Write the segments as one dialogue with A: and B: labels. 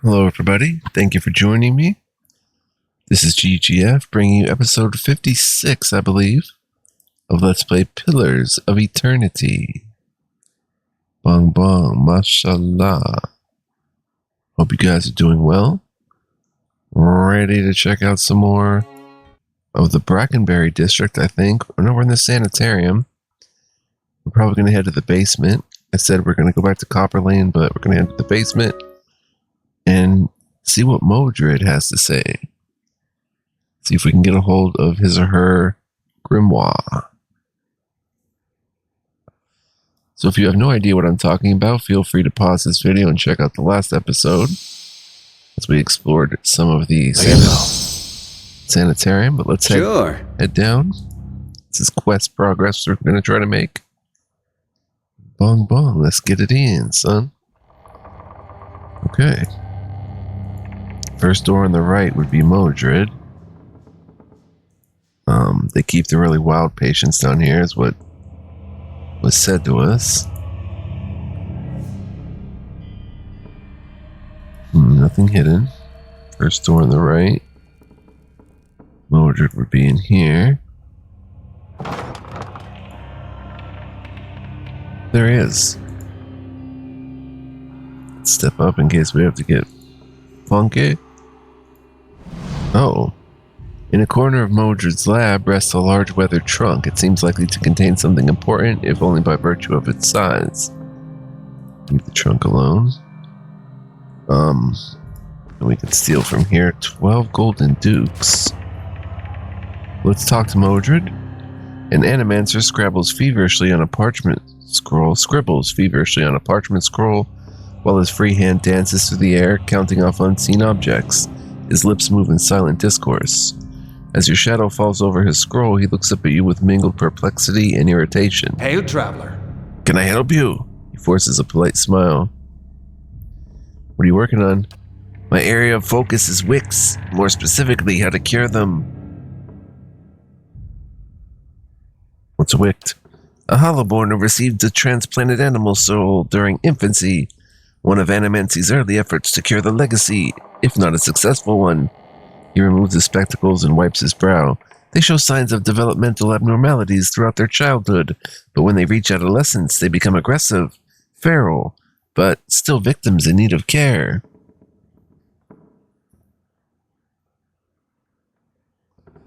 A: Hello, everybody. Thank you for joining me. This is GGF, bringing you episode 56, I believe, of Let's Play Pillars of Eternity. Bong bong, mashallah. Hope you guys are doing well. Ready to check out some more of the Brackenberry district, I think. No, we're in the sanitarium. We're probably going to head to the basement. I said we're going to go back to Copper Lane, but we're going to head to the basement and see what Moedred has to say. See if we can get a hold of his or her grimoire. So if you have no idea what I'm talking about, feel free to pause this video and check out the last episode as we explored some of the sanitarium. But let's head down. This is quest progress we're going to try to make. Bong bong, let's get it in, son. Okay. First door on the right would be Moedred. They keep the really wild patients down here, is what was said to us. Nothing hidden. First door on the right. Moedred would be in here. There he is. Let's step up in case we have to get funky. Oh. In a corner of Moedred's lab rests a large weathered trunk. It seems likely to contain something important, if only by virtue of its size. Leave the trunk alone. And we can steal from here 12 golden dukes. Let's talk to Moedred. An animancer scribbles feverishly on a parchment scroll, while his free hand dances through the air, counting off unseen objects. His lips move in silent discourse. As your shadow falls over his scroll, he looks up at you with mingled perplexity and irritation.
B: Hail, traveler.
A: Can I help you? He forces a polite smile. What are you working on? My area of focus is wicks, more specifically how to cure them. What's a wict? A hollowborn who received a transplanted animal soul during infancy. One of Animancy's early efforts to cure the legacy, if not a successful one. He removes his spectacles and wipes his brow. They show signs of developmental abnormalities throughout their childhood, but when they reach adolescence, they become aggressive, feral, but still victims in need of care.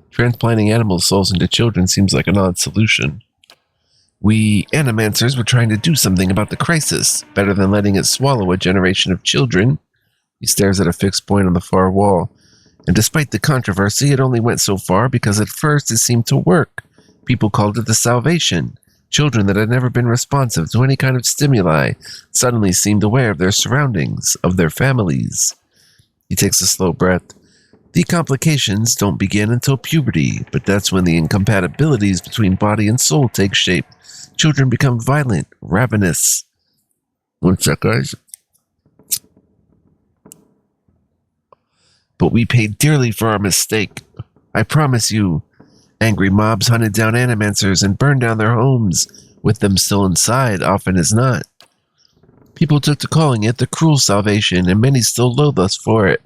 A: Transplanting animal souls into children seems like an odd solution. We animancers were trying to do something about the crisis, better than letting it swallow a generation of children. He stares at a fixed point on the far wall. And despite the controversy, it only went so far because at first it seemed to work. People called it the salvation. Children that had never been responsive to any kind of stimuli suddenly seemed aware of their surroundings, of their families. He takes a slow breath. The complications don't begin until puberty, but that's when the incompatibilities between body and soul take shape. Children become violent, ravenous. One sec, guys. But we paid dearly for our mistake. I promise you. Angry mobs hunted down animancers and burned down their homes, with them still inside, often as not. People took to calling it the cruel salvation, and many still loathe us for it.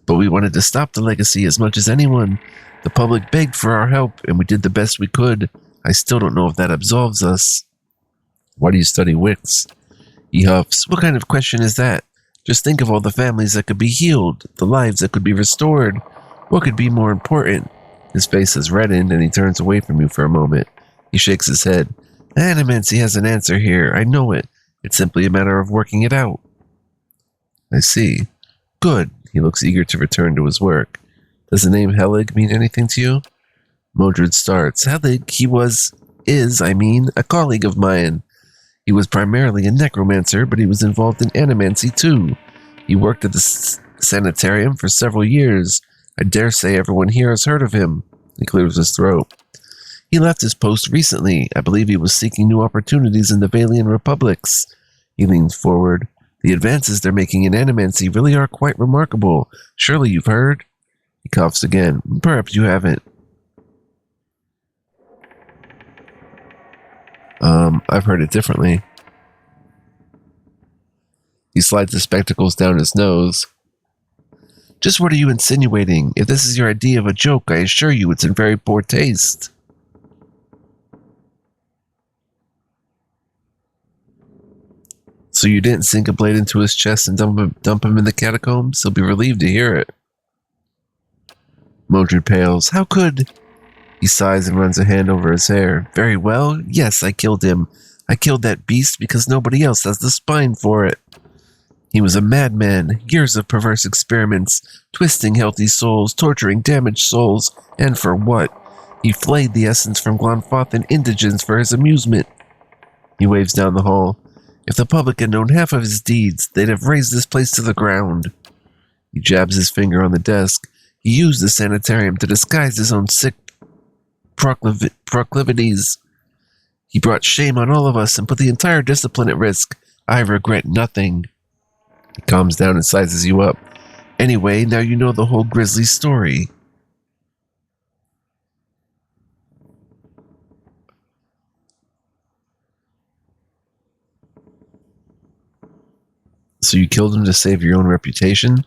A: But we wanted to stop the legacy as much as anyone. The public begged for our help, and we did the best we could. I still don't know if that absolves us. Why do you study wits? He huffs. What kind of question is that? Just think of all the families that could be healed, the lives that could be restored. What could be more important? His face has reddened, and he turns away from you for a moment. He shakes his head. Animancy has an answer here. I know it. It's simply a matter of working it out. I see. Good. He looks eager to return to his work. Does the name Helig mean anything to you? Moedred starts. Helig, is a colleague of mine. He was primarily a necromancer, but he was involved in animancy too. He worked at the sanitarium for several years. I dare say everyone here has heard of him. He clears his throat. He left his post recently. I believe he was seeking new opportunities in the Valian Republics. He leans forward. The advances they're making in animancy really are quite remarkable. Surely you've heard? He coughs again. Perhaps you haven't. I've heard it differently. He slides the spectacles down his nose. Just what are you insinuating? If this is your idea of a joke, I assure you it's in very poor taste. So you didn't sink a blade into his chest and dump him in the catacombs? He'll be relieved to hear it. Moedred pales. How could... He sighs and runs a hand over his hair. Very well. Yes, I killed him. I killed that beast because nobody else has the spine for it. He was a madman. Years of perverse experiments, twisting healthy souls, torturing damaged souls, and for what? He flayed the essence from Glonfothan indigents for his amusement. He waves down the hall. If the public had known half of his deeds, they'd have razed this place to the ground. He jabs his finger on the desk. He used the sanitarium to disguise his own sick proclivities. He brought shame on all of us and put the entire discipline at risk. I regret nothing. He calms down and sizes you up. Anyway, now you know the whole grisly story. So you killed him to save your own reputation?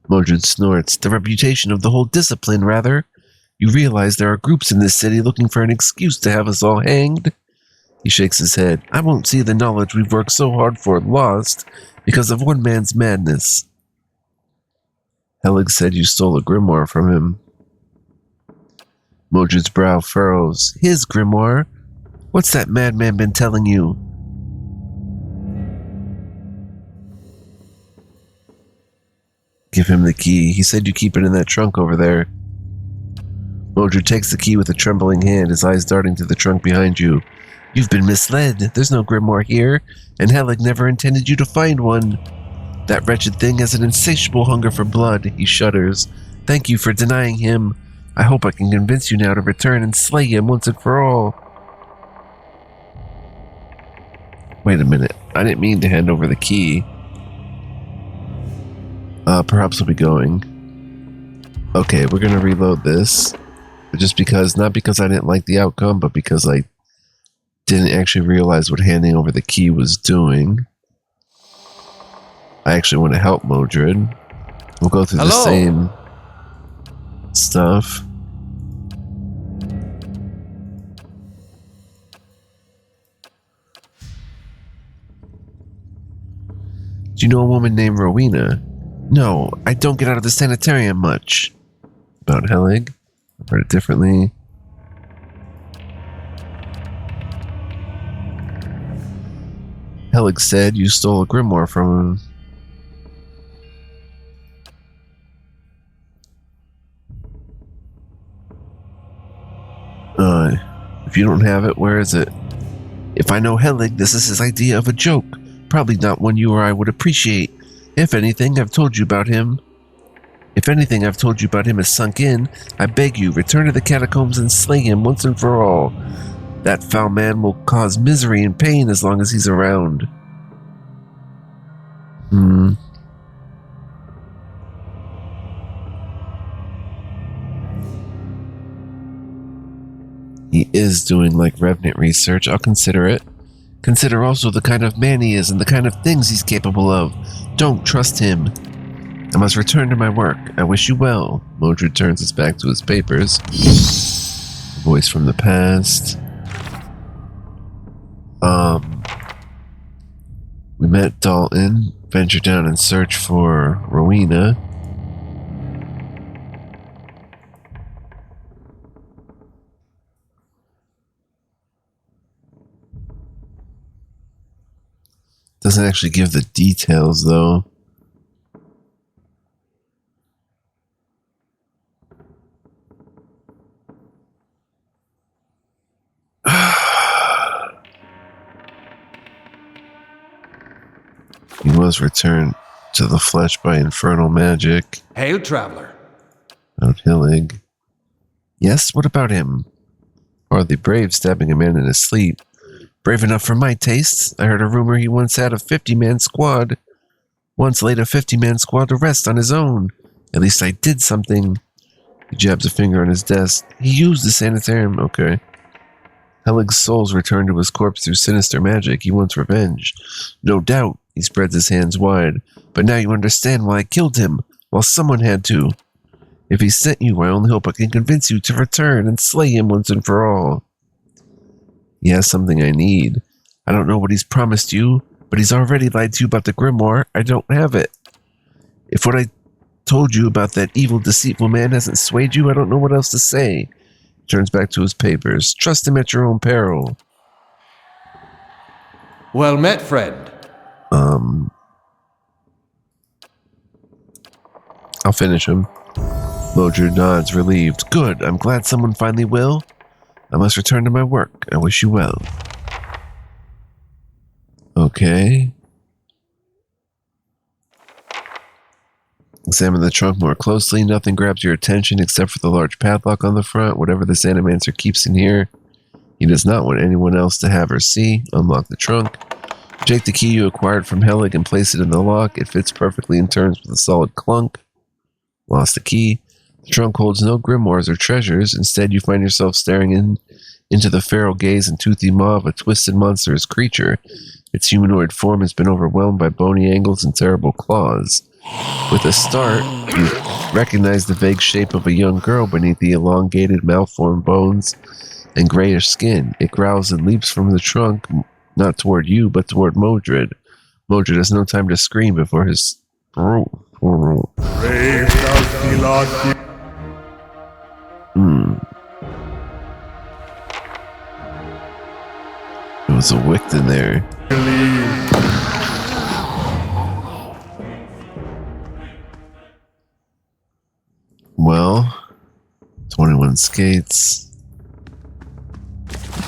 A: Moedred snorts. The reputation of the whole discipline, rather. You realize there are groups in this city looking for an excuse to have us all hanged? He shakes his head. I won't see the knowledge we've worked so hard for lost because of one man's madness. Helig said you stole a grimoire from him. Moedred's brow furrows. His grimoire? What's that madman been telling you? Give him the key. He said you keep it in that trunk over there. Moedred takes the key with a trembling hand, his eyes darting to the trunk behind you. You've been misled. There's no grimoire here, and Helig never intended you to find one. That wretched thing has an insatiable hunger for blood. He shudders. Thank you for denying him. I hope I can convince you now to return and slay him once and for all. Wait a minute. I didn't mean to hand over the key. Perhaps we'll be going. Okay, we're gonna reload this. Just because, not because I didn't like the outcome, but because I didn't actually realize what handing over the key was doing. I actually want to help Moedred. We'll go through the same stuff. Do you know a woman named Rowena? No, I don't get out of the sanitarium much. About Helig? I've heard it differently. Helig said you stole a grimoire from him. If you don't have it, where is it? If I know Helig, this is his idea of a joke. Probably not one you or I would appreciate. If anything I've told you about him has sunk in, I beg you, return to the catacombs and slay him once and for all. That foul man will cause misery and pain as long as he's around. He is doing like Revenant research. I'll consider it. Consider also the kind of man he is and the kind of things he's capable of. Don't trust him. I must return to my work. I wish you well. Moedred turns his back to his papers. A voice from the past. We met Dalton. Venture down and search for Rowena. Doesn't actually give the details, though. He was returned to the flesh by infernal magic.
B: Hail, traveler.
A: About Helig. Yes, what about him? Hardly brave, stabbing a man in his sleep. Brave enough for my tastes. I heard a rumor he once had a 50-man squad. Once laid a 50-man squad to rest on his own. At least I did something. He jabs a finger on his desk. He used the sanitarium. Okay. Helig's soul's returned to his corpse through sinister magic. He wants revenge. No doubt. He spreads his hands wide. But now you understand why I killed him. Well, someone had to. If he sent you, I only hope I can convince you to return and slay him once and for all. He has something I need. I don't know what he's promised you, but he's already lied to you about the grimoire. I don't have it. If what I told you about that evil, deceitful man hasn't swayed you, I don't know what else to say. He turns back to his papers. Trust him at your own peril.
B: Well met, friend.
A: I'll finish him. Moedred nods, relieved. Good, I'm glad someone finally will. I must return to my work. I wish you well. Okay. Examine the trunk more closely. Nothing grabs your attention except for the large padlock on the front. Whatever this animancer keeps in here, he does not want anyone else to have or see. Unlock the trunk. Take the key you acquired from Helig and place it in the lock. It fits perfectly and turns with a solid clunk. Lost the key. The trunk holds no grimoires or treasures. Instead, you find yourself staring into the feral gaze and toothy maw of a twisted, monstrous creature. Its humanoid form has been overwhelmed by bony angles and terrible claws. With a start, you recognize the vague shape of a young girl beneath the elongated, malformed bones and grayish skin. It growls and leaps from the trunk, not toward you, but toward Moedred. Moedred has no time to scream before his... It was a wicked in there. Well, 21 skates.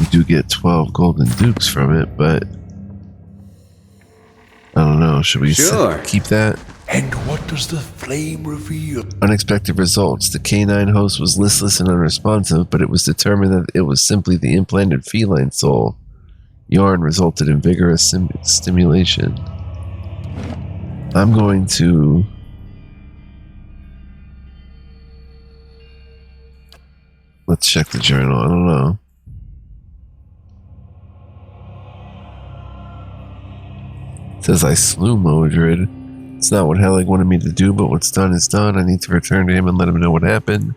A: You do get 12 golden dukes from it, but I don't know. Should we keep that?
C: And what does the flame reveal?
A: Unexpected results. The canine host was listless and unresponsive, but it was determined that it was simply the implanted feline soul. Yarn resulted in vigorous stimulation. I'm going to... Let's check the journal. I don't know. It says I slew Moedred. It's not what Helig wanted me to do, but what's done is done. I need to return to him and let him know what happened.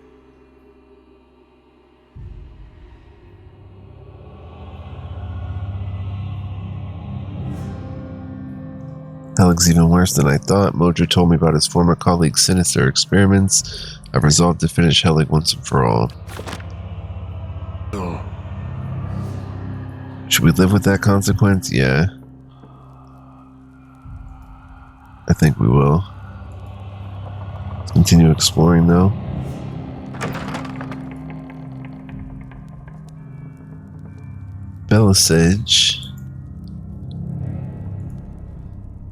A: Helig's even worse than I thought. Moedred told me about his former colleague's sinister experiments. I've resolved to finish Helig once and for all. Should we live with that consequence? Yeah. I think we will. Let's continue exploring, though. Belisage.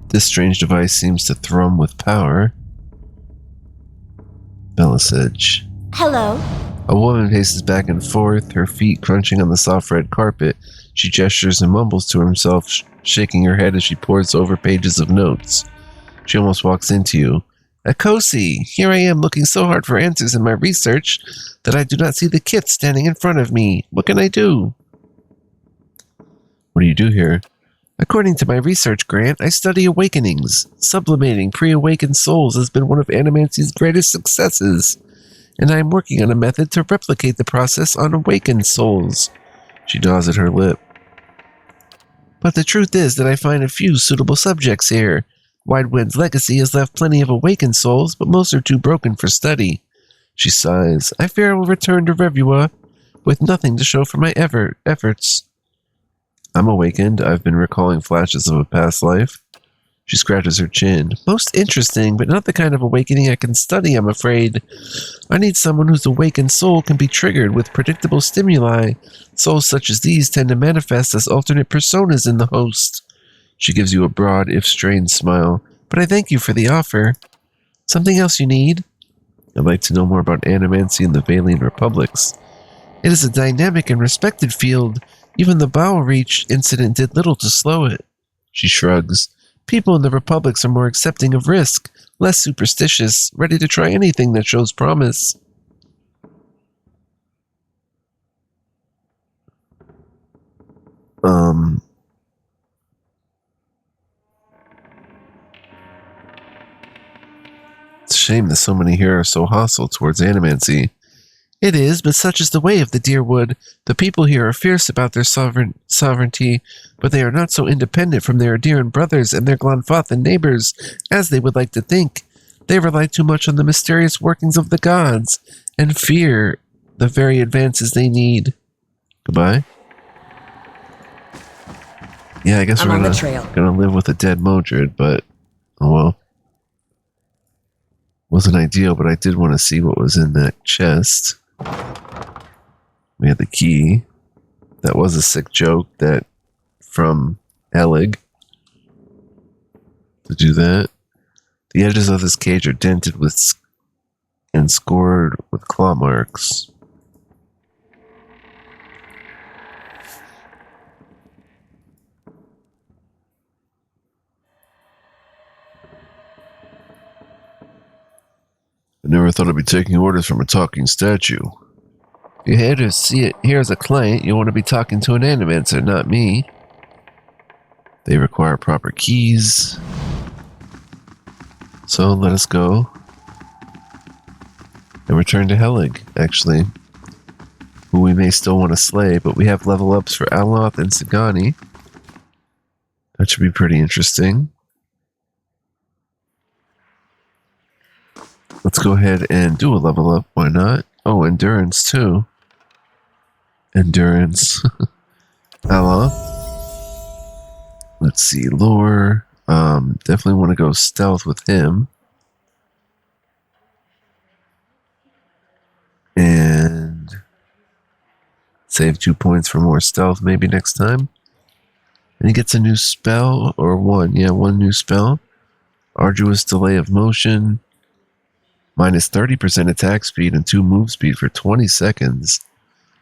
A: This strange device seems to thrum with power. Belisage.
D: Hello.
A: A woman paces back and forth, her feet crunching on the soft red carpet. She gestures and mumbles to herself, shaking her head as she pores over pages of notes. She almost walks into you. Akosi, here I am looking so hard for answers in my research that I do not see the kit standing in front of me. What can I do? What do you do here? According to my research grant, I study awakenings. Sublimating pre-awakened souls has been one of Animancy's greatest successes, and I am working on a method to replicate the process on awakened souls. She daws at her lip. But the truth is that I find a few suitable subjects here. Widewind's legacy has left plenty of awakened souls, but most are too broken for study. She sighs. I fear I will return to Revua with nothing to show for my efforts. I'm awakened. I've been recalling flashes of a past life. She scratches her chin. Most interesting, but not the kind of awakening I can study, I'm afraid. I need someone whose awakened soul can be triggered with predictable stimuli. Souls such as these tend to manifest as alternate personas in the host. She gives you a broad, if strained smile. But I thank you for the offer. Something else you need? I'd like to know more about Animancy and the Vailian Republics. It is a dynamic and respected field. Even the Bow Reach incident did little to slow it. She shrugs. People in the Republics are more accepting of risk, less superstitious, ready to try anything that shows promise. shame that so many here are so hostile towards animancy. It is, but such is the way of the dear wood. The people here are fierce about their sovereignty, but they are not so independent from their Adiran brothers and their Glanfathan neighbors as they would like to think. They rely too much on the mysterious workings of the gods and fear the very advances they need. Goodbye. Yeah, I guess
B: I'm
A: we're
B: on the trail.
A: gonna live with a dead Moedred, but oh well. Wasn't ideal, but I did want to see what was in that chest. We had the key. That was a sick joke that from Elig to do that. The edges of this cage are dented with and scored with claw marks. I never thought I'd be taking orders from a talking statue. You're here to see it. Here as a client, you want to be talking to an animancer, not me. They require proper keys. So let us go and return to Helig, actually, who we may still want to slay, but we have level ups for Aloth and Sagani. That should be pretty interesting. Let's go ahead and do a level up. Why not? Oh, endurance too. Endurance. Aloth. Let's see. Lore. Definitely want to go stealth with him. And save 2 points for more stealth maybe next time. And he gets a new spell, or one. Yeah, one new spell. Arduous delay of motion. Minus 30% attack speed and 2 move speed for 20 seconds.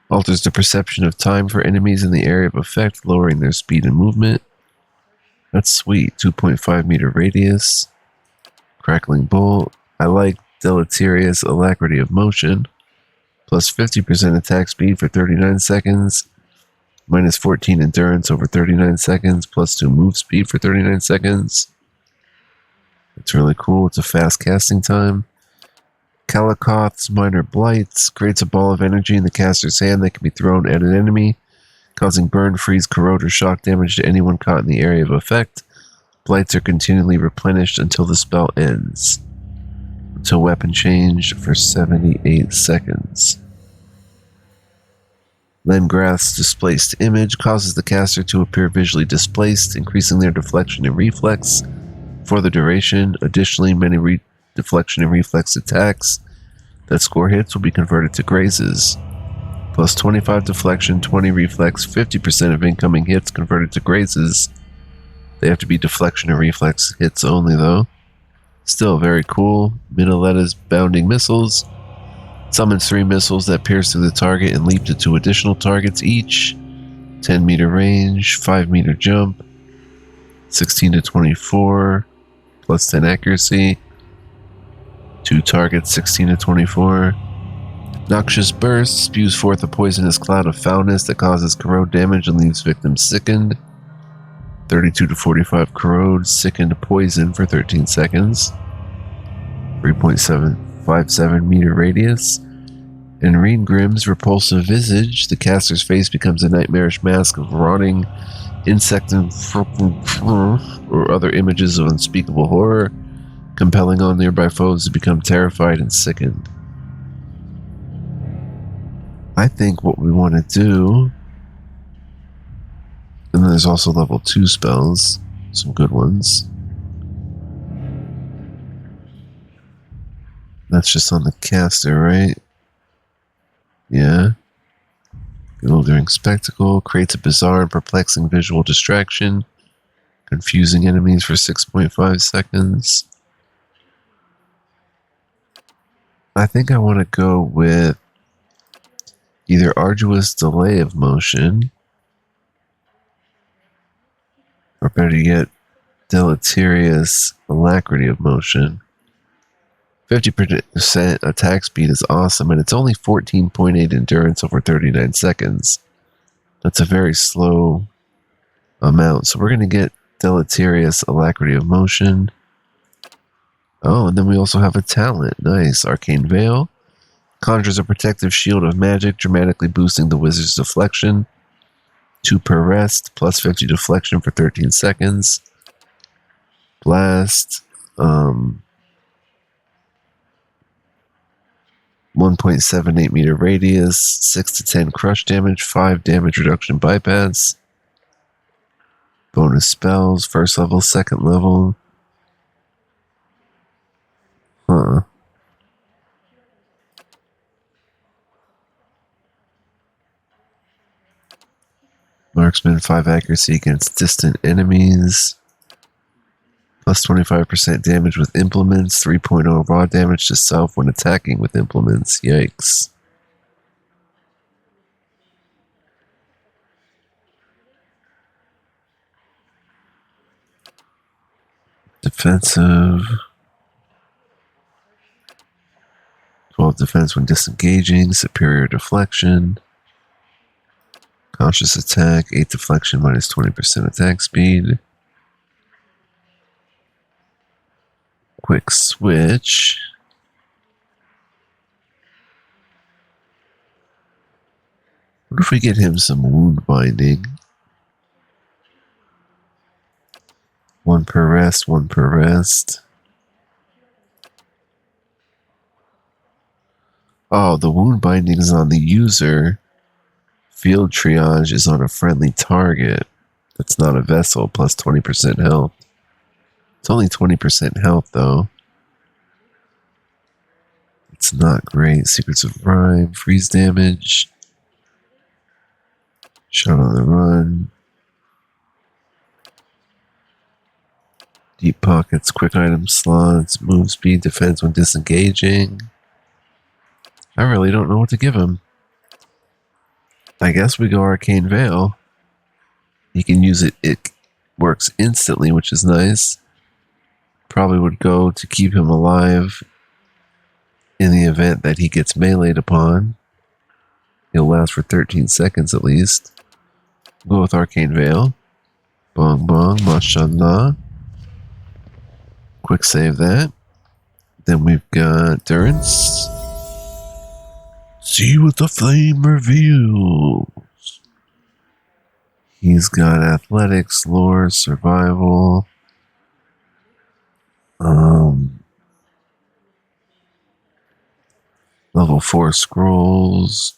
A: Alters the perception of time for enemies in the area of effect, lowering their speed and movement. That's sweet. 2.5 meter radius. Crackling bolt. I like deleterious alacrity of motion. Plus 50% attack speed for 39 seconds. Minus 14 endurance over 39 seconds. Plus 2 move speed for 39 seconds. It's really cool. It's a fast casting time. Kalikoth's Minor Blights creates a ball of energy in the caster's hand that can be thrown at an enemy, causing burn, freeze, corrode, or shock damage to anyone caught in the area of effect. Blights are continually replenished until the spell ends. Until weapon change for 78 seconds. Lemgrath's Displaced Image causes the caster to appear visually displaced, increasing their deflection and reflex for the duration. Additionally, many deflection and reflex attacks that score hits will be converted to grazes. Plus 25 deflection, 20 reflex, 50% of incoming hits converted to grazes. They have to be deflection and reflex hits only though. Still very cool. Minoleta's Bounding Missiles. Summons 3 missiles that pierce through the target and leap to 2 additional targets each. 10 meter range, 5 meter jump, 16 to 24, plus 10 accuracy. 2 targets, 16 to 24. Noxious Burst spews forth a poisonous cloud of foulness that causes corrode damage and leaves victims sickened. 32 to 45 corrode, sickened poison for 13 seconds. 3.757 meter radius. In Reengrim's Repulsive Visage, the caster's face becomes a nightmarish mask of rotting insect or other images of unspeakable horror, compelling all nearby foes to become terrified and sickened. I think what we want to do, and then there's also level 2 spells, some good ones. That's just on the caster, right? Yeah. Bewildering Spectacle creates a bizarre and perplexing visual distraction, confusing enemies for 6.5 seconds. I think I want to go with either Arduous Delay of Motion, or better yet, Deleterious Alacrity of Motion. 50% attack speed is awesome, and it's only 14.8 endurance over 39 seconds. That's a very slow amount. So we're going to get Deleterious Alacrity of Motion. Oh, and then we also have a talent. Nice. Arcane Veil. Conjures a protective shield of magic, dramatically boosting the wizard's deflection. 2 per rest, plus 50 deflection for 13 seconds. Blast. 1.78 meter radius, 6 to 10 crush damage, 5 damage reduction bypass. Bonus spells, first level, second level. Huh. Marksman, 5 accuracy against distant enemies. Plus 25% damage with implements. 3.0 raw damage to self when attacking with implements. Yikes. Defensive. 12 defense when disengaging. Superior deflection. Conscious attack. 8 deflection minus 20% attack speed. Quick switch. What if we get him some wound binding? 1 per rest, 1 per rest. Oh, the wound binding is on the user. Field triage is on a friendly target. That's not a vessel, plus 20% health. It's only 20% health, though. It's not great. Secrets of Rhyme, freeze damage. Shot on the run. Deep pockets, quick item slots, move speed, defense when disengaging. I really don't know what to give him. I guess we go Arcane Veil. He can use it. It works instantly, which is nice. Probably would go to keep him alive in the event that he gets meleeed upon. He'll last for 13 seconds at least. Go with Arcane Veil. Bong bong, mashallah. Quick save that. Then we've got Durance. See what the flame reveals. He's got athletics, lore, survival. Level 4 scrolls.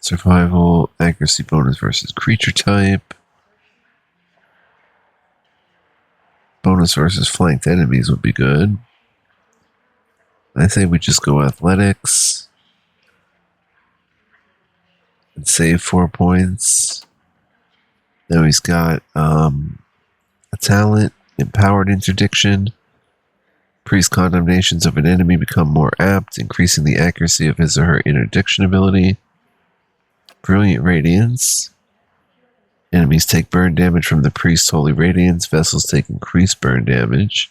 A: Survival, accuracy bonus versus creature type. Bonus versus flanked enemies would be good. I say we just go athletics. And save 4 points. Now he's got a talent, empowered interdiction. Priest condemnations of an enemy become more apt, increasing the accuracy of his or her interdiction ability. Brilliant Radiance. Enemies take burn damage from the priest's holy radiance. Vessels take increased burn damage.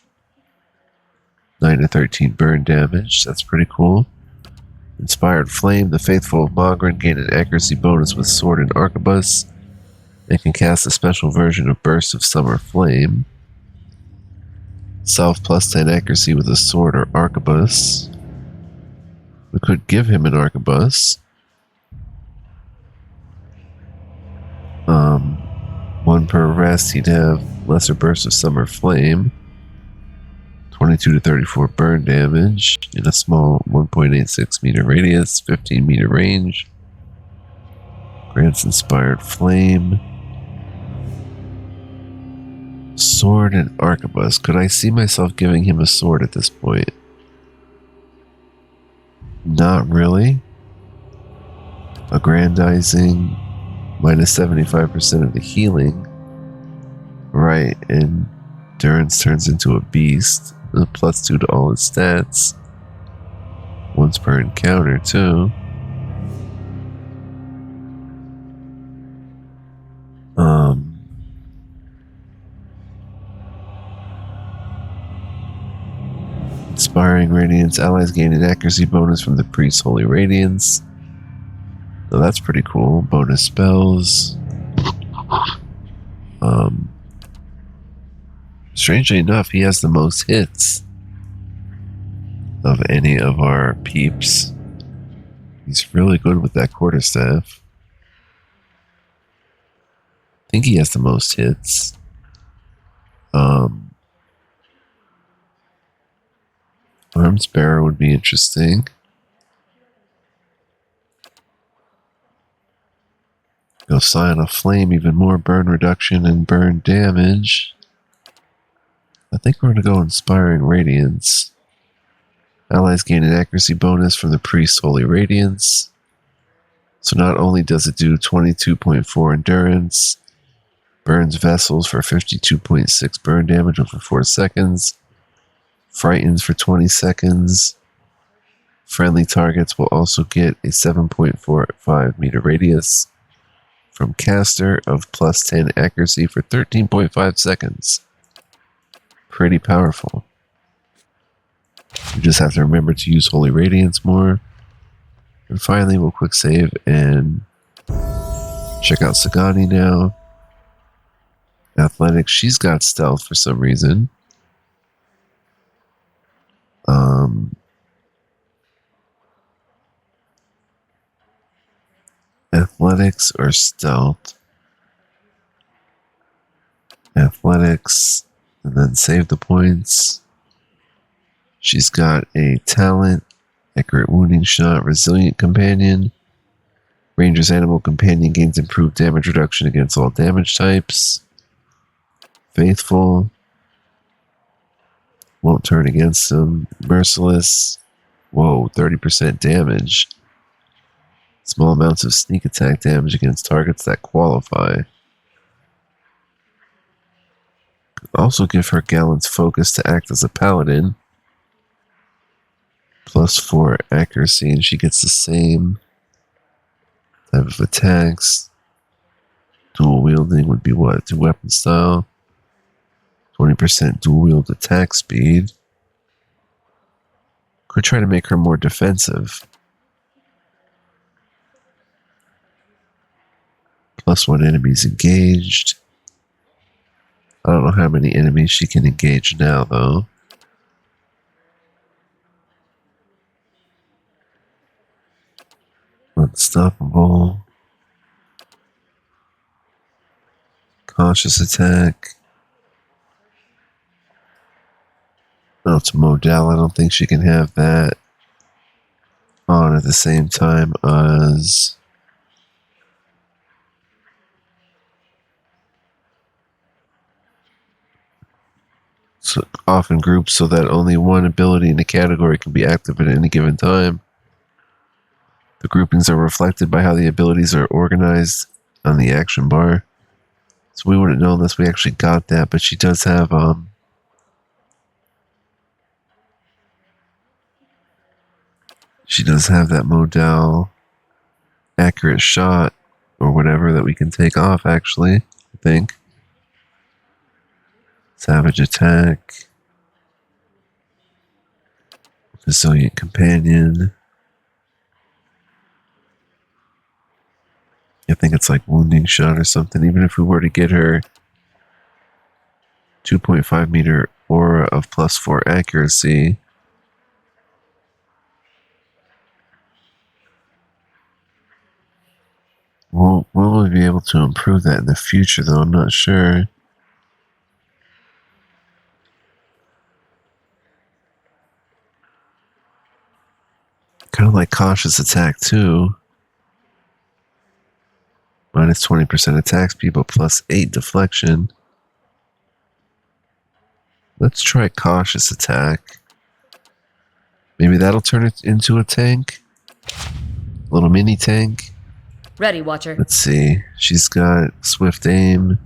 A: 9 to 13 burn damage. That's pretty cool. Inspired Flame. The faithful of Moedred gain an accuracy bonus with sword and arquebus. They can cast a special version of Burst of Summer Flame. Self plus 10 accuracy with a sword or arquebus. We could give him an arquebus. 1 per rest, he'd have lesser burst of summer flame. 22 to 34 burn damage in a small 1.86 meter radius, 15 meter range. Grants inspired flame. Sword and arquebus. Could I see myself giving him a sword at this point? Not really. Aggrandizing. Minus 75% of the healing. Right, and Durance turns into a beast. Plus 2 to all his stats. Once per encounter, too. Inspiring Radiance. Allies gain an accuracy bonus from the Priest's Holy Radiance. So that's pretty cool. Bonus spells. Strangely enough, he has the most hits of any of our peeps. He's really good with that quarterstaff. I think he has the most hits. Arms bearer would be interesting. Go Sign of Flame, even more burn reduction and burn damage. I think we're going to go Inspiring Radiance. Allies gain an accuracy bonus from the Priest's Holy Radiance. So not only does it do 22.4 endurance, burns vessels for 52.6 burn damage over 4 seconds, frightens for 20 seconds. Friendly targets will also get a 7.45 meter radius from caster of plus 10 accuracy for 13.5 seconds. Pretty powerful. You just have to remember to use Holy Radiance more. And finally, we'll quick save and check out Sagani now. Athletics, she's got stealth for some reason. Athletics or stealth? Athletics, and then save the points. She's got a talent, accurate wounding shot, resilient companion. Ranger's animal companion gains improved damage reduction against all damage types. Faithful. Won't turn against them. Merciless. Whoa, 30% damage. Small amounts of sneak attack damage against targets that qualify. Could also give her Gallant's Focus to act as a paladin. Plus 4 accuracy, and she gets the same type of attacks. Dual wielding would be what? 2 weapon style. 20% dual wield attack speed. Could try to make her more defensive. Plus 1 enemies engaged. I don't know how many enemies she can engage now, though. Unstoppable. Cautious attack. Oh, it's Moedred. I don't think she can have that on at the same time as... So often grouped so that only one ability in the category can be active at any given time. The groupings are reflected by how the abilities are organized on the action bar. So we wouldn't know unless we actually got that, but she does have she does have that Moedred accurate shot or whatever that we can take off, actually, I think. Savage attack. Resilient companion. I think it's like wounding shot or something. Even if we were to get her 2.5 meter aura of plus 4 accuracy, will we be able to improve that in the future, though? I'm not sure. Kind of like cautious attack, too. Minus 20% attack speed, but plus 8 deflection. Let's try cautious attack. Maybe that'll turn it into a tank. A little mini tank.
B: Ready, Watcher.
A: Let's see. She's got swift aim.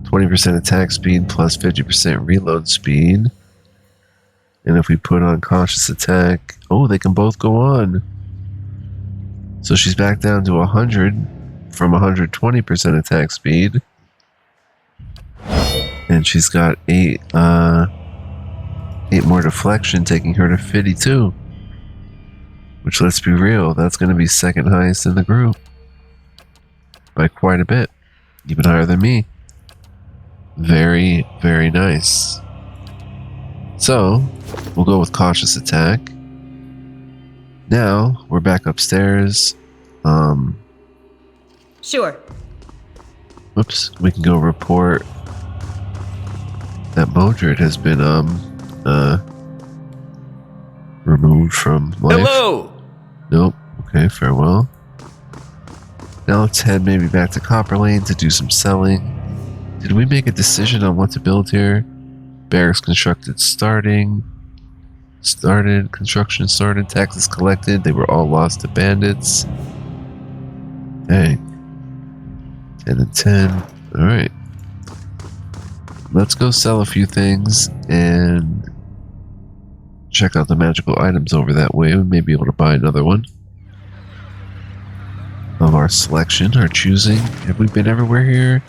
A: 20% attack speed plus 50% reload speed. And if we put on cautious attack... Oh, they can both go on. So she's back down to 100 from 120% attack speed. And she's got 8 more deflection, taking her to 52. Which, let's be real, that's going to be second highest in the group. By quite a bit. Even higher than me. Very, very nice. So, we'll go with cautious attack. Now, we're back upstairs.
B: Sure.
A: Whoops, we can go report that Moedred has been, removed from life.
C: Hello!
A: Nope. Okay, farewell. Now let's head maybe back to Copper Lane to do some selling. Did we make a decision on what to build here? Barracks constructed starting. Construction started. Taxes collected. They were all lost to bandits. Dang. 10 and 10. Alright. Let's go sell a few things and check out the magical items over that way. We may be able to buy another one of our selection, our choosing. Have we been everywhere here?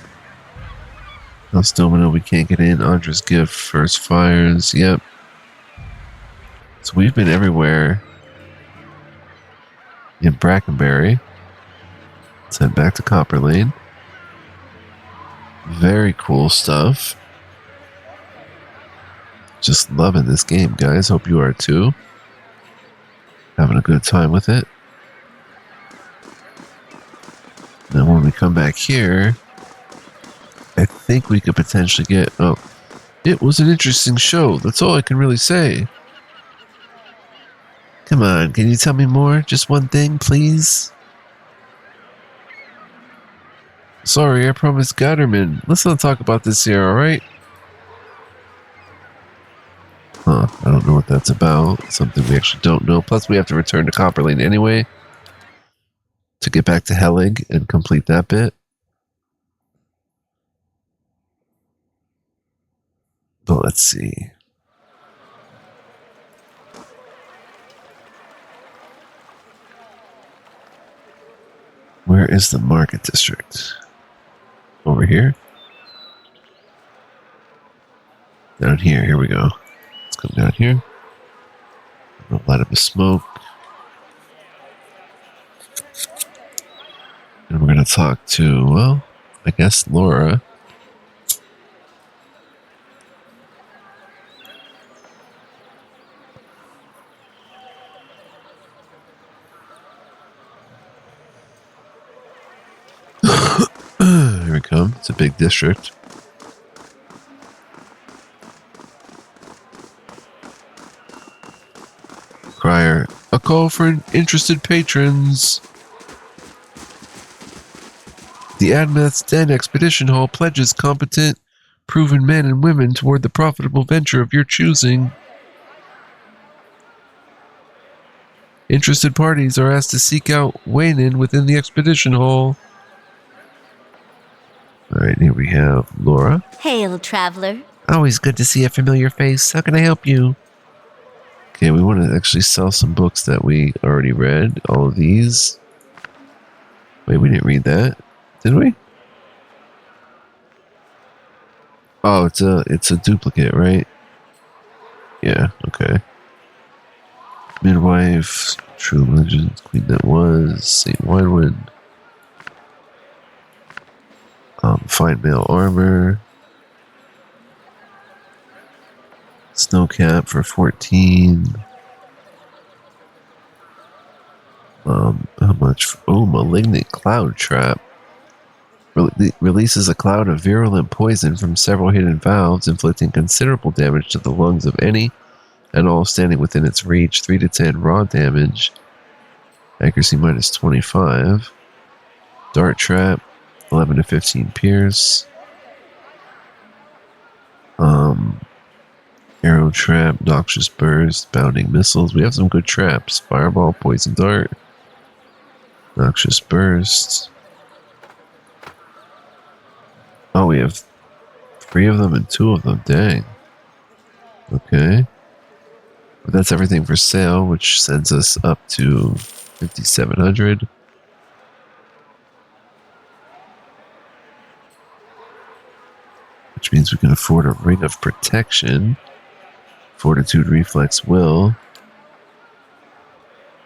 A: No, still know we can't get in. Andra's gift, first fires. Yep. So we've been everywhere in Brackenberry. Let's head back to Copper Lane. Very cool stuff. Just loving this game, guys. Hope you are too. Having a good time with it. Then when we come back here, I think we could potentially get... Oh, it was an interesting show. That's all I can really say. Come on, can you tell me more? Just one thing, please? Sorry, I promised Gatterman. Let's not talk about this here, alright? Huh, I don't know what that's about. Something we actually don't know. Plus, we have to return to Copper Lane anyway to get back to Helig and complete that bit. But let's see. Where is the market district? Over here? Down here. Here we go. Let's come down here. Light up a smoke. And we're going to talk to, well, I guess Laura. Here we come. It's a big district. Crier, a call for interested patrons. The Admath's Den Expedition Hall pledges competent, proven men and women toward the profitable venture of your choosing. Interested parties are asked to seek out Waynin within the Expedition Hall. Alright, here we have Laura.
D: Hail, traveler.
A: Always good to see a familiar face. How can I help you? Okay, we want to actually sell some books that we already read. All of these. Wait, we didn't read that. Did we? Oh, it's a duplicate, right? Yeah, okay. Midwife, True Legends, Queen That Was, Saint Winewind. Fine Mail Armor. Snowcap for 14. How much? Oh, Malignant Cloud Trap. Releases a cloud of virulent poison from several hidden valves, inflicting considerable damage to the lungs of any and all standing within its reach. 3 to 10 raw damage. Accuracy minus 25. Dart Trap. 11 to 15 pierce. Arrow Trap, Noxious Burst, Bounding Missiles. We have some good traps. Fireball, Poison Dart, Noxious Burst. Oh, we have 3 of them and 2 of them. Dang. Okay. But that's everything for sale, which sends us up to 5,700. Which means we can afford a Ring of Protection. Fortitude, Reflex, Will.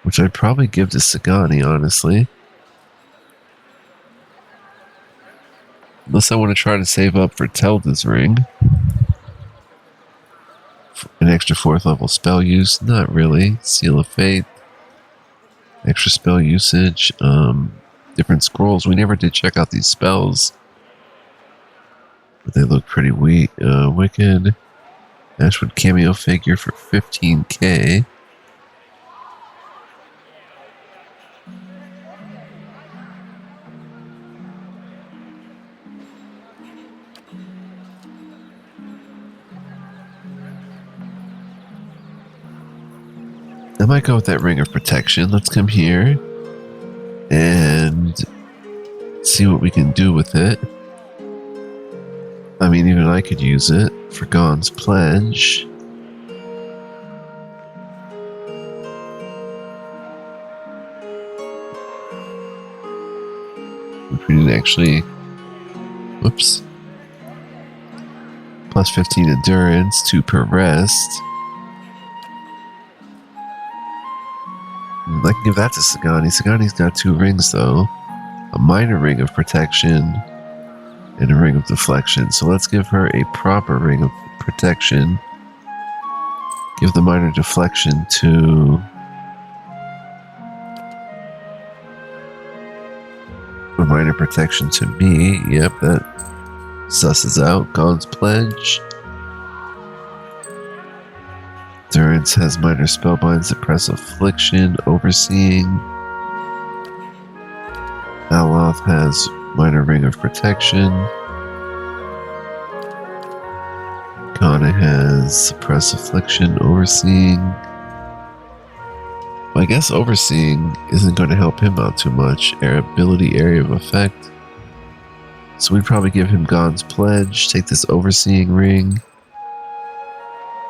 A: Which I'd probably give to Sagani, honestly. Let's Unless I want to try to save up for Telda's ring. An extra 4th level spell use? Not really. Seal of Fate. Extra spell usage. Different scrolls. We never did check out these spells. But they look pretty weak. Wicked. Ashwood cameo figure for 15k. I might go with that Ring of Protection. Let's come here and see what we can do with it. I mean, even I could use it for Gon's Pledge. Which we didn't actually... Whoops. Plus 15 endurance, 2 per rest. I can give that to Sagani. Sagani's got 2 rings, though. A minor ring of protection and a ring of deflection. So let's give her a proper ring of protection. Give the minor deflection to... a minor protection to me. Yep, that susses out. God's Pledge. Endurance has minor spellbind, suppress affliction, overseeing. Aloth has minor ring of protection. Kana has suppress affliction, overseeing. Well, I guess overseeing isn't going to help him out too much. Ability area of effect. So we'd probably give him God's Pledge, take this overseeing ring,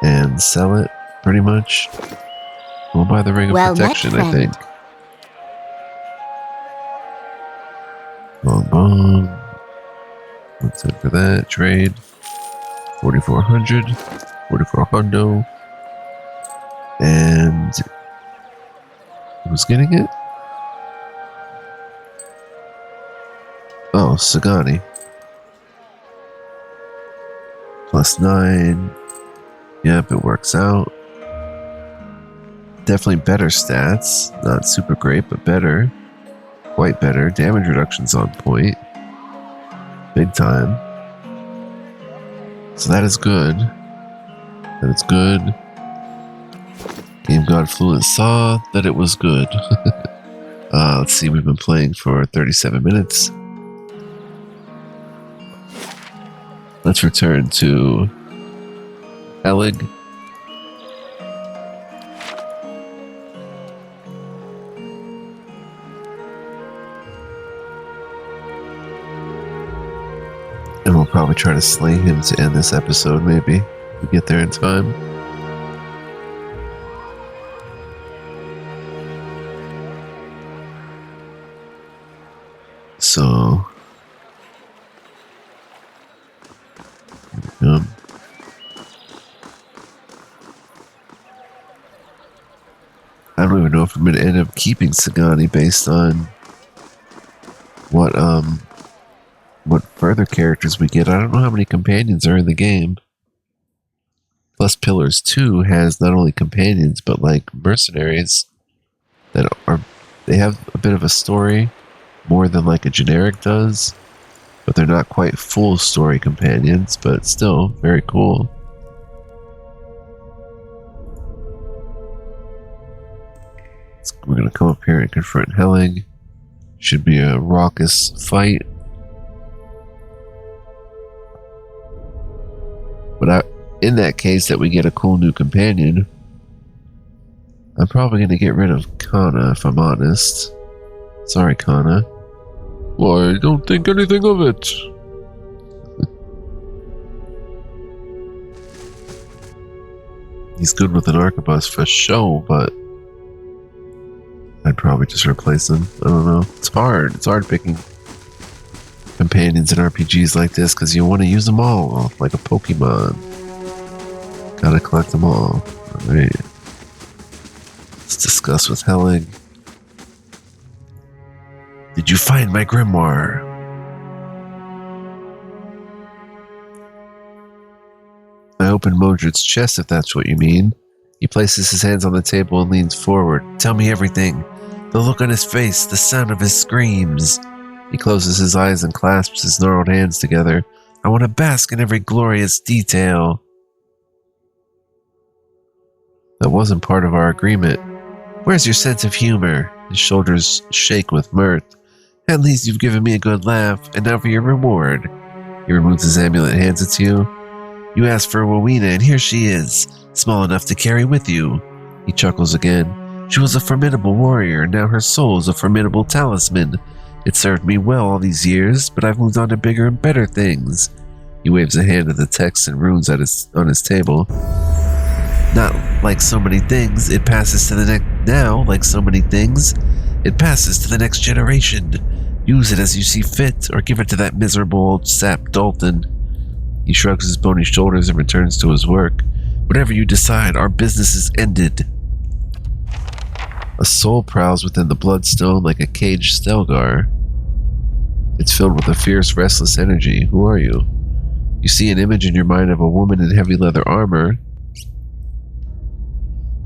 A: and sell it. Pretty much. We'll buy the Ring of Protection, I think. Bong bong. What's it for that? Trade. 4,400. 4,400. And... who's getting it? Oh, Sagani. Plus 9. Yep, it works out. Definitely better stats. Not super great, but better. Quite better. Damage reduction's on point. Big time. So that is good. That is good. Game God Fluent saw that it was good. Let's see, we've been playing for 37 minutes. Let's return to Elig. And we'll probably try to slay him to end this episode, maybe. If we get there in time. So... I don't even know if I'm going to end up keeping Sagani based on what further characters we get. I don't know how many companions are in the game. Plus Pillars 2 has not only companions, but like mercenaries that are, they have a bit of a story, more than like a generic does, but they're not quite full story companions, but still very cool. We're going to come up here and confront Helling. Should be a raucous fight. But in that case that we get a cool new companion, I'm probably going to get rid of Kana, if I'm honest. Sorry, Kana. Well, I don't think anything of it. He's good with an arquebus for show, but I'd probably just replace him. I don't know. It's hard. It's hard picking companions in RPGs like this because you want to use them all, like a Pokemon. Gotta collect them all. Alright. Let's discuss with Helling. Did you find my grimoire? open Moedred's chest, if that's what you mean. He places his hands on the table and leans forward. Tell me everything. The look on his face, the sound of his screams. He closes his eyes and clasps his gnarled hands together. I want to bask in every glorious detail. That wasn't part of our agreement. Where's your sense of humor? His shoulders shake with mirth. At least you've given me a good laugh, and now for your reward. He removes his amulet and hands it to you. You asked for Rowena, and here she is, small enough to carry with you. He chuckles again. She was a formidable warrior, and now her soul is a formidable talisman. It served me well all these years, but I've moved on to bigger and better things. He waves a hand at the texts and runes on his table. Not like so many things, it passes to the next. Now, like so many things, it passes to the next generation. Use it as you see fit, or give it to that miserable old sap Dalton. He shrugs his bony shoulders and returns to his work. Whatever you decide, our business is ended. A soul prowls within the bloodstone like a caged Stelgar. It's filled with a fierce, restless energy. Who are you? You see an image in your mind of a woman in heavy leather armor,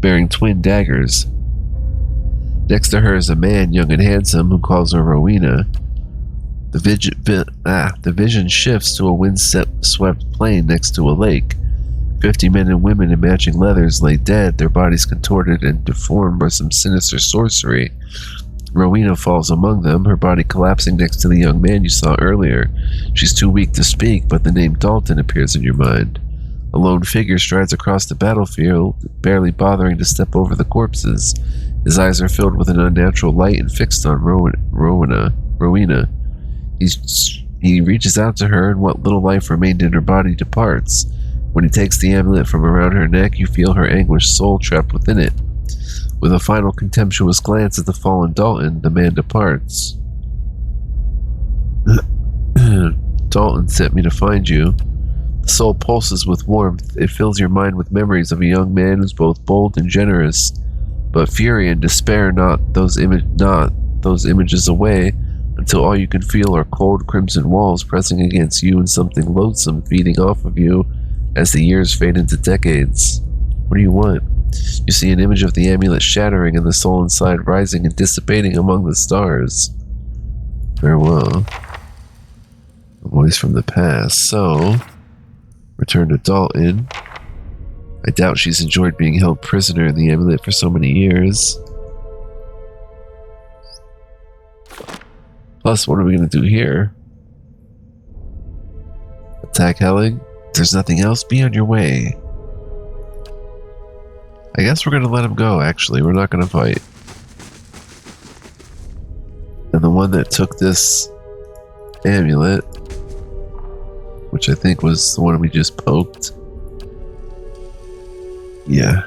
A: bearing twin daggers. Next to her is a man, young and handsome, who calls her Rowena. The vision shifts to a wind-swept plain next to a lake. 50 men and women in matching leathers lay dead, their bodies contorted and deformed by some sinister sorcery. Rowena falls among them, her body collapsing next to the young man you saw earlier. She's too weak to speak, but the name Dalton appears in your mind. A lone figure strides across the battlefield, barely bothering to step over the corpses. His eyes are filled with an unnatural light and fixed on Rowena. He reaches out to her, and what little life remained in her body departs. When he takes the amulet from around her neck, you feel her anguished soul trapped within it. With a final contemptuous glance at the fallen Dalton, the man departs. Dalton sent me to find you. The soul pulses with warmth. It fills your mind with memories of a young man who's both bold and generous. But fury and despair knock those images away until all you can feel are cold crimson walls pressing against you and something loathsome feeding off of you as the years fade into decades. What do you want? You see an image of the amulet shattering and the soul inside rising and dissipating among the stars. Farewell. A voice from the past. So, return to Dalton. I doubt she's enjoyed being held prisoner in the amulet for so many years. Plus, what are we going to do here? Attack Helig? If there's nothing else, be on your way. I guess we're going to let him go, actually. We're not going to fight. And the one that took this amulet, which I think was the one we just poked. Yeah.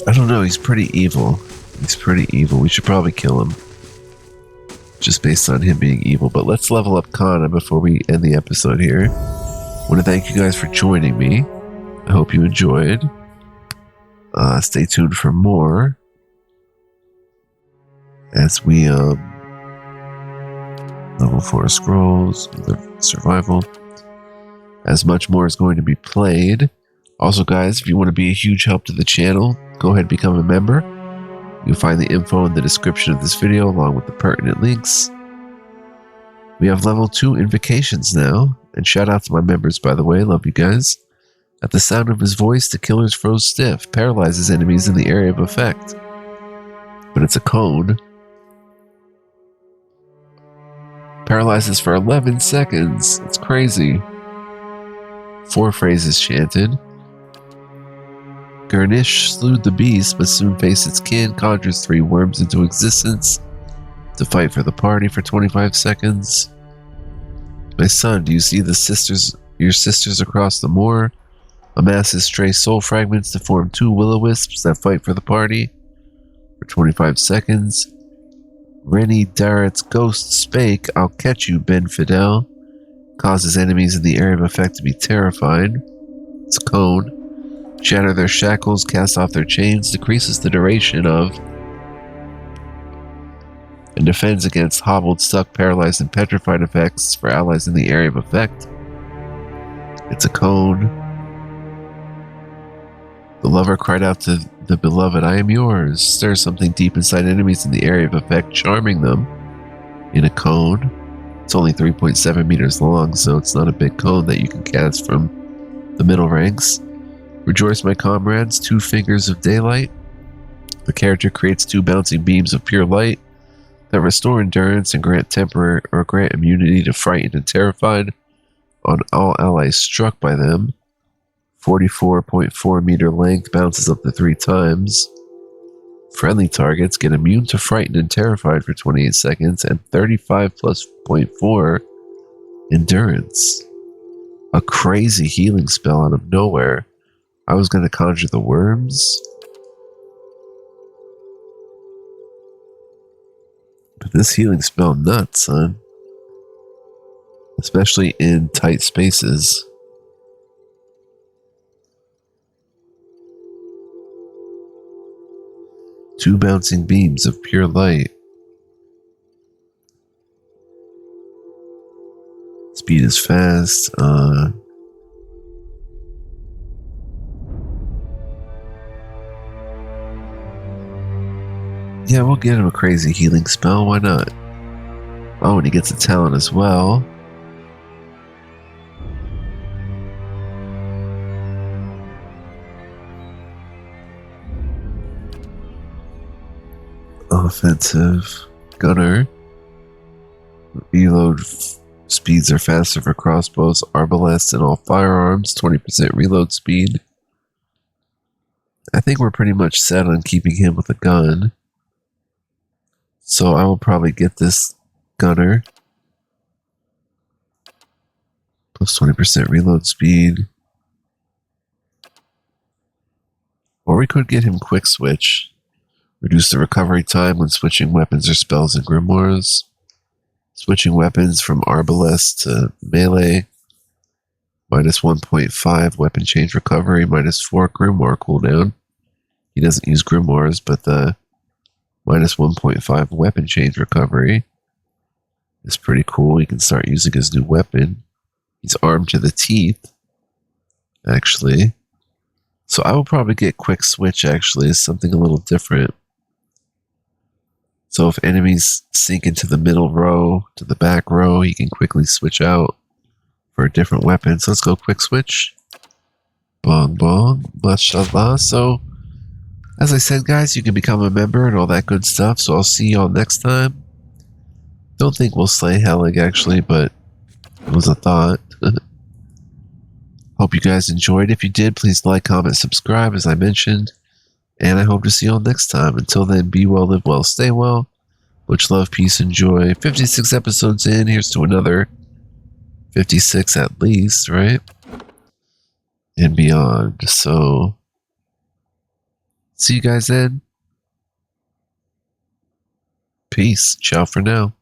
A: I don't know, he's pretty evil. We should probably kill him. Just based on him being evil. But let's level up Kana before we end the episode here. I want to thank you guys for joining me. I hope you enjoyed. Stay tuned for more as we level 4 scrolls, survival, as much more is going to be played. Also, guys, if you want to be a huge help to the channel, go ahead and become a member. You'll find the info in the description of this video along with the pertinent links. We have level 2 invocations now, and shout out to my members, by the way. Love you guys. At the sound of his voice, the killer's froze stiff, paralyzes enemies in the area of effect. But it's a cone. Paralyzes for 11 seconds. It's crazy. 4 phrases chanted. Garnish slewed the beast, but soon faced its kin, conjures 3 worms into existence to fight for the party for 25 seconds. My son, do you see your sisters across the moor? Amasses stray soul fragments to form 2 will-o-wisps that fight for the party for 25 seconds. Rennie Darrett's ghost spake, I'll catch you, Ben Fidel. Causes enemies in the area of effect to be terrified. It's a cone. Shatter their shackles, cast off their chains, decreases the duration of, and defends against hobbled, stuck, paralyzed, and petrified effects for allies in the area of effect It's a cone. The lover cried out to the beloved, I am yours. Stir something deep inside enemies in the area of effect, charming them. In a cone. It's only 3.7 meters long, so it's not a big cone that you can cast from the middle ranks. Rejoice, my comrades, 2 fingers of daylight. The character creates 2 bouncing beams of pure light that restore endurance and grant temporary or grant immunity to frightened and terrified on all allies struck by them. 44.4 meter length, bounces up to 3 times. Friendly targets get immune to frightened and terrified for 28 seconds and 35 plus 0.4 endurance. A crazy healing spell out of nowhere. I was going to conjure the worms, but this healing spell nuts, son. Especially in tight spaces. Two bouncing beams of pure light. Speed is fast. Yeah, we'll get him a crazy healing spell. Why not? Oh, and he gets a talent as well. Offensive gunner. Reload speeds are faster for crossbows, arbalests, and all firearms. 20% reload speed. I think we're pretty much set on keeping him with a gun. So I will probably get this gunner. Plus 20% reload speed. Or we could get him quick switch. Reduce the recovery time when switching weapons or spells and grimoires. Switching weapons from arbalest to melee. Minus 1.5 weapon change recovery. Minus 4 grimoire cooldown. He doesn't use grimoires, but the minus 1.5 weapon change recovery is pretty cool. He can start using his new weapon. He's armed to the teeth, actually. So I will probably get quick switch, actually. It's something a little different. So if enemies sink into the middle row to the back row, he can quickly switch out for a different weapon. So let's go quick switch. Bong bong. Mashallah. So, as I said, guys, you can become a member and all that good stuff. So I'll see y'all next time. Don't think we'll slay Helig, actually, but it was a thought. Hope you guys enjoyed. If you did, please like, comment, subscribe, as I mentioned. And I hope to see you all next time. Until then, be well, live well, stay well. Much love, peace, and joy. 56 episodes in. Here's to another 56 at least, right? And beyond. So, see you guys then. Peace. Ciao for now.